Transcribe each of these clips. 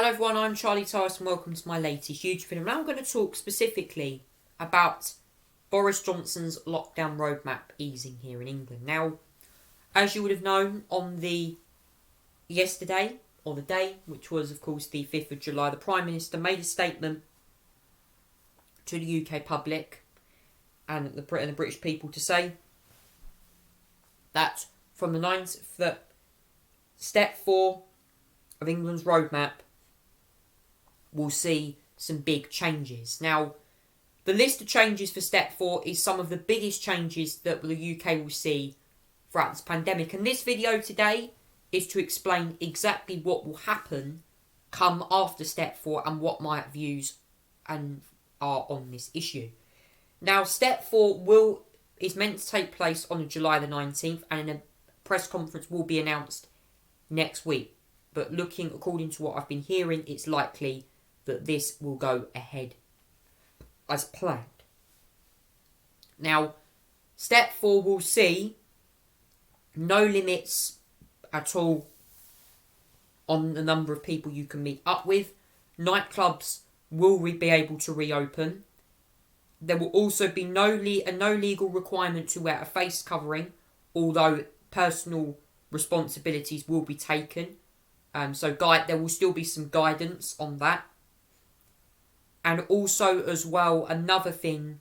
Hello everyone, I'm Charlie Tyson. Welcome to my latest YouTube video. Now I'm going to talk specifically about Boris Johnson's lockdown roadmap easing here in England. Now, as you would have known on the day, which was of course the 5th of July, the Prime Minister made a statement to the UK public and the British people to say that from the 9th, that step 4 of England's roadmap will see some big changes. Now, the list of changes for step 4 is some of the biggest changes that the UK will see throughout this pandemic. And this video today is to explain exactly what will happen come after step 4 and what my views are on this issue. Now, step 4 is meant to take place on July the 19th, and a press conference will be announced next week. But according to what I've been hearing, it's likely that this will go ahead as planned. Now, step 4 will see no limits at all on the number of people you can meet up with. Nightclubs will be able to reopen. There will also be no legal requirement to wear a face covering, although personal responsibilities will be taken. So there will still be some guidance on that. And also as well, another thing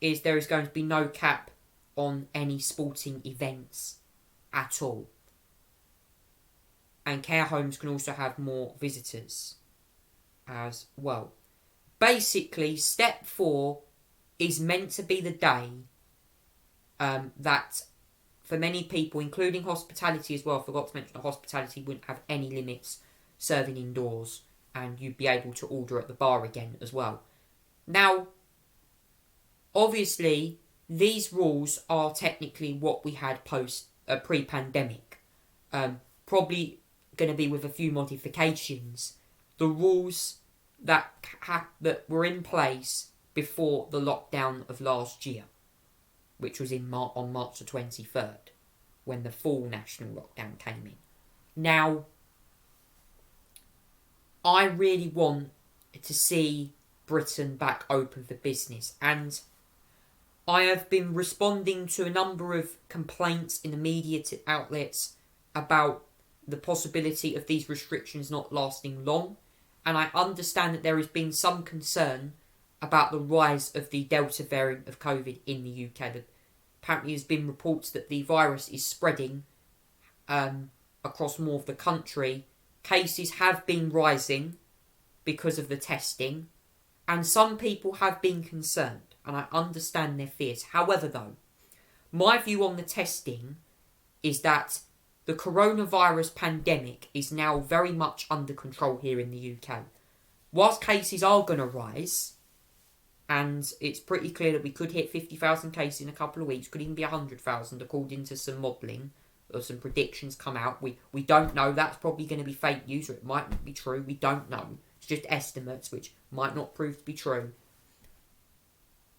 is there is going to be no cap on any sporting events at all. And care homes can also have more visitors as well. Basically, step 4 is meant to be the day that for many people, including hospitality as well, I forgot to mention that hospitality wouldn't have any limits serving indoors, and you'd be able to order at the bar again as well. Now, obviously, these rules are technically what we had pre-pandemic. Probably going to be with a few modifications. The rules that were in place before the lockdown of last year, which was on March the 23rd, when the full national lockdown came in. Now, I really want to see Britain back open for business, and I have been responding to a number of complaints in the media outlets about the possibility of these restrictions not lasting long, and I understand that there has been some concern about the rise of the Delta variant of COVID in the UK. Apparently there's been reports that the virus is spreading across more of the country. Cases have been rising because of the testing, and some people have been concerned, and I understand their fears. However, though, my view on the testing is that the coronavirus pandemic is now very much under control here in the UK. Whilst cases are going to rise, and it's pretty clear that we could hit 50,000 cases in a couple of weeks, could even be 100,000 according to some modelling or some predictions come out. We don't know. That's probably going to be fake news, or it might not be true. We don't know. It's just estimates, which might not prove to be true.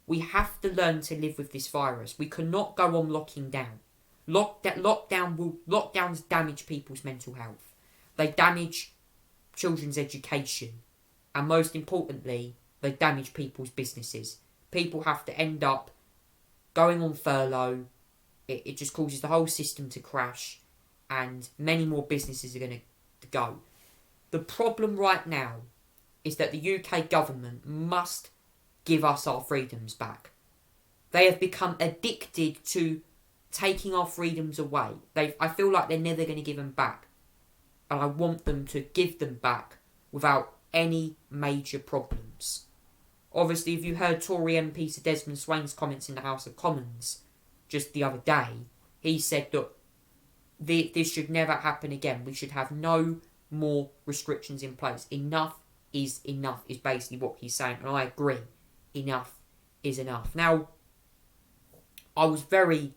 We have to learn to live with this virus. We cannot go on locking down. Lockdowns damage people's mental health. They damage children's education. And most importantly, they damage people's businesses. People have to end up going on furlough. It just causes the whole system to crash, and many more businesses are going to go. The problem right now is that the UK government must give us our freedoms back. They have become addicted to taking our freedoms away. I feel like they're never going to give them back. And I want them to give them back without any major problems. Obviously, if you heard Tory MP Sir Desmond Swayne's comments in the House of Commons just the other day, he said that this should never happen again. We should have no more restrictions in place. Enough is basically what he's saying, and I agree. Enough is enough. Now, I was very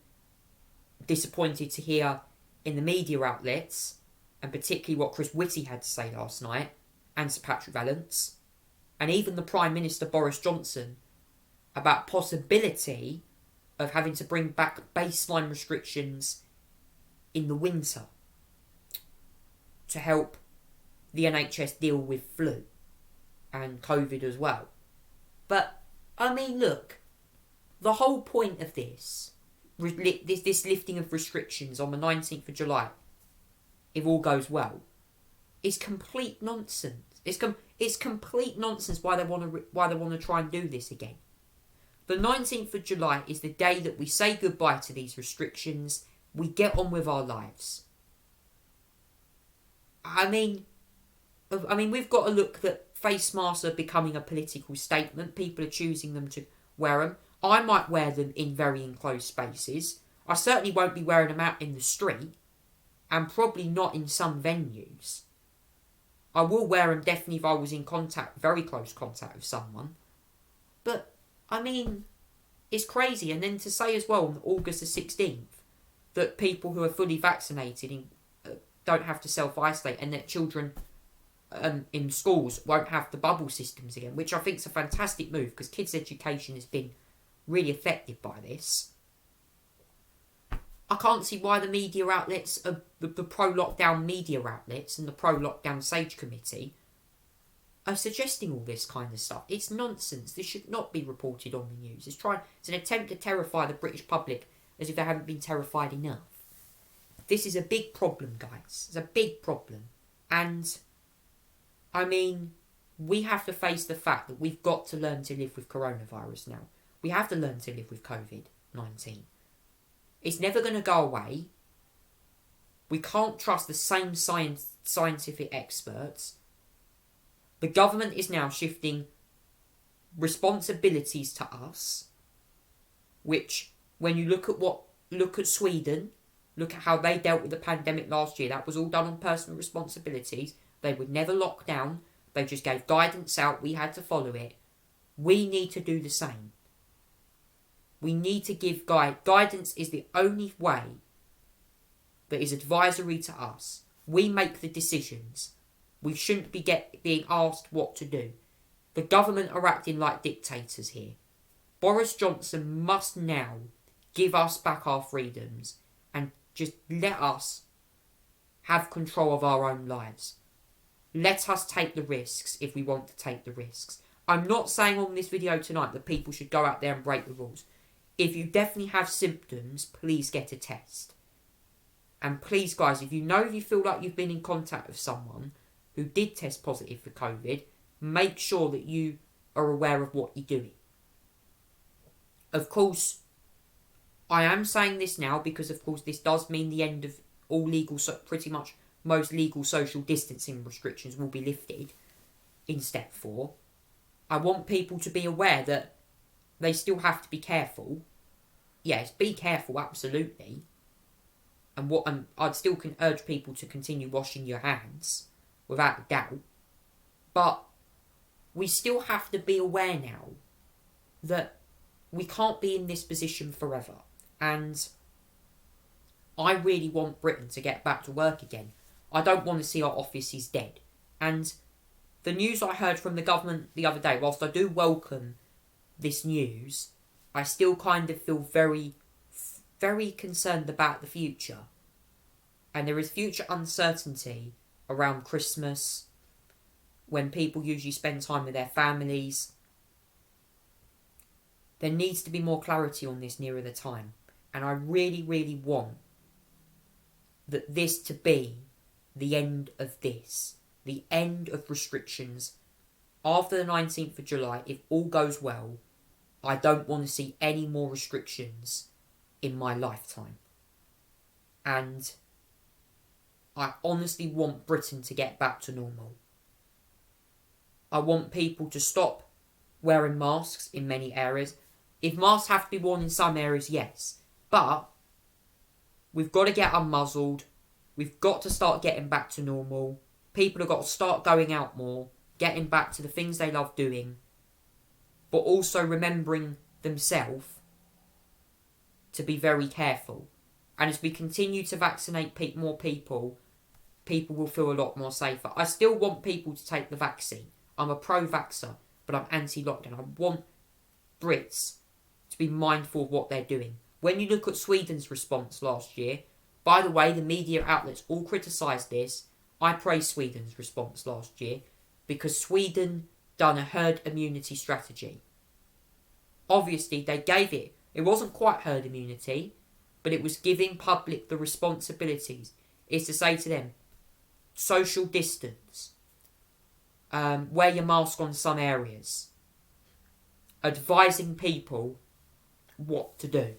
disappointed to hear in the media outlets, and particularly what Chris Whitty had to say last night, and Sir Patrick Vallance, and even the Prime Minister Boris Johnson, about possibility of having to bring back baseline restrictions in the winter to help the NHS deal with flu and COVID as well. But, I mean, look, the whole point of this lifting of restrictions on the 19th of July, if all goes well, is complete nonsense. It's complete nonsense why they want to try and do this again. The 19th of July is the day that we say goodbye to these restrictions. We get on with our lives. I mean, we've got to look that face masks are becoming a political statement. People are choosing them to wear them. I might wear them in very enclosed spaces. I certainly won't be wearing them out in the street, and probably not in some venues. I will wear them definitely if I was in very close contact with someone. But, I mean, it's crazy. And then to say as well on August the 16th that people who are fully vaccinated don't have to self-isolate, and that children in schools won't have the bubble systems again, which I think is a fantastic move because kids' education has been really affected by this. I can't see why the media outlets, the pro-lockdown media outlets and the pro-lockdown SAGE committee are suggesting all this kind of stuff. It's nonsense. This should not be reported on the news. It's an attempt to terrify the British public as if they haven't been terrified enough. This is a big problem, guys. It's a big problem. And, I mean, we have to face the fact that we've got to learn to live with coronavirus now. We have to learn to live with COVID-19. It's never going to go away. We can't trust the same scientific experts. The government is now shifting responsibilities to us, which, when you look at Sweden, look at how they dealt with the pandemic last year. That was all done on personal responsibilities. They would never lock down. They just gave guidance out. We had to follow it. We need to do the same. We need to give guidance is the only way that is advisory to us. We make the decisions. We shouldn't be being asked what to do. The government are acting like dictators here. Boris Johnson must now give us back our freedoms and just let us have control of our own lives. Let us take the risks if we want to take the risks. I'm not saying on this video tonight that people should go out there and break the rules. If you definitely have symptoms, please get a test. And please, guys, if you feel like you've been in contact with someone who did test positive for COVID, make sure that you are aware of what you're doing. Of course, I am saying this now because, of course, this does mean the end of all pretty much most legal social distancing restrictions will be lifted in step 4. I want people to be aware that they still have to be careful. Yes, be careful, absolutely. And I'd still urge people to continue washing your hands, without a doubt. But we still have to be aware now that we can't be in this position forever. And I really want Britain to get back to work again. I don't want to see our offices dead. And the news I heard from the government the other day, whilst I do welcome this news, I still kind of feel very, very concerned about the future. And there is future uncertainty around Christmas, when people usually spend time with their families. There needs to be more clarity on this nearer the time. And I really, really want this to be the end of this. The end of restrictions. After the 19th of July, if all goes well, I don't want to see any more restrictions in my lifetime. And I honestly want Britain to get back to normal. I want people to stop wearing masks in many areas. If masks have to be worn in some areas, yes. But we've got to get unmuzzled. We've got to start getting back to normal. People have got to start going out more, getting back to the things they love doing, but also remembering themselves to be very careful. And as we continue to vaccinate more people, people will feel a lot more safer. I still want people to take the vaccine. I'm a pro-vaxxer, but I'm anti-lockdown. I want Brits to be mindful of what they're doing. When you look at Sweden's response last year, by the way, the media outlets all criticised this. I praised Sweden's response last year because Sweden done a herd immunity strategy. Obviously, they gave it. It wasn't quite herd immunity, but it was giving public the responsibilities. Is to say to them, social distance, wear your mask on some areas, advising people what to do.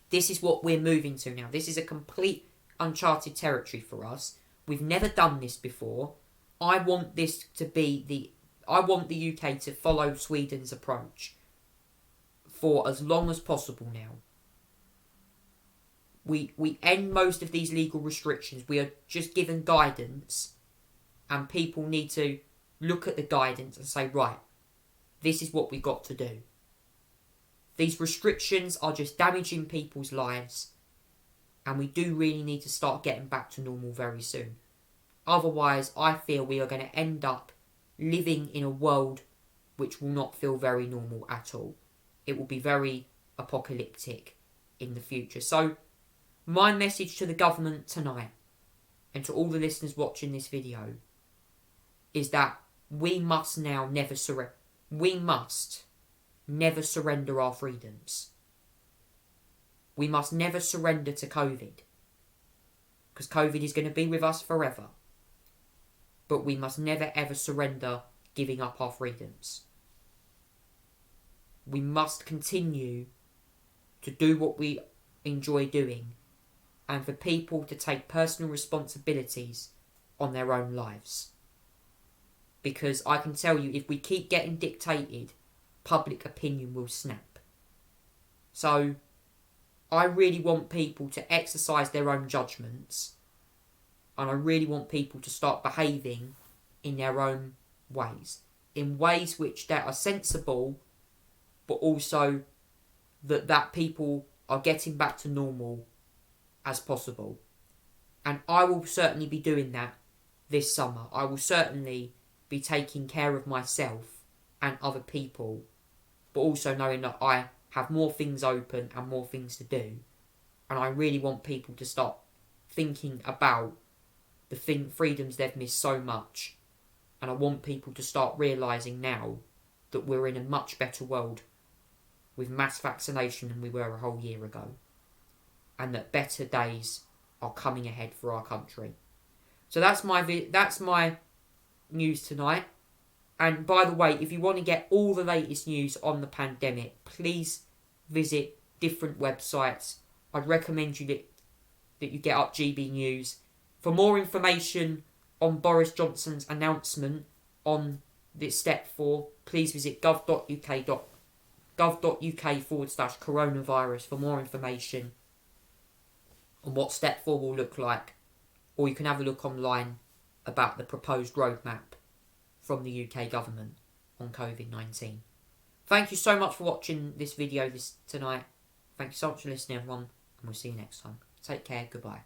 This is what we're moving to now. This is a complete uncharted territory for us. We've never done this before. I want this to be I want the UK to follow Sweden's approach for as long as possible now. We end most of these legal restrictions. We are just given guidance, and people need to look at the guidance and say, right, this is what we got to do. These restrictions are just damaging people's lives, and we do really need to start getting back to normal very soon. Otherwise, I feel we are going to end up living in a world which will not feel very normal at all. It will be very apocalyptic in the future. So, my message to the government tonight, and to all the listeners watching this video, is that we must now never surrender. We must never surrender our freedoms. We must never surrender to COVID, because COVID is going to be with us forever. But we must never ever surrender giving up our freedoms. We must continue to do what we enjoy doing, and for people to take personal responsibilities on their own lives. Because I can tell you, if we keep getting dictated, public opinion will snap. So, I really want people to exercise their own judgments, and I really want people to start behaving in their own ways. In ways which that are sensible, but also that people are getting back to normal as possible. And I will certainly be doing that this summer. I will certainly be taking care of myself and other people, but also knowing that I have more things open and more things to do. And I really want people to start thinking about the freedoms they've missed so much. And I want people to start realising now that we're in a much better world with mass vaccination than we were a whole year ago. And that better days are coming ahead for our country. So that's my news tonight. And by the way, if you want to get all the latest news on the pandemic, please visit different websites. I'd recommend that you get up GB News. For more information on Boris Johnson's announcement on this step 4, please visit gov.uk/coronavirus for more information on what step 4 will look like. Or you can have a look online about the proposed roadmap from the UK government on COVID-19. Thank you so much for watching this video tonight. Thank you so much for listening, everyone, and we'll see you next time. Take care. Goodbye.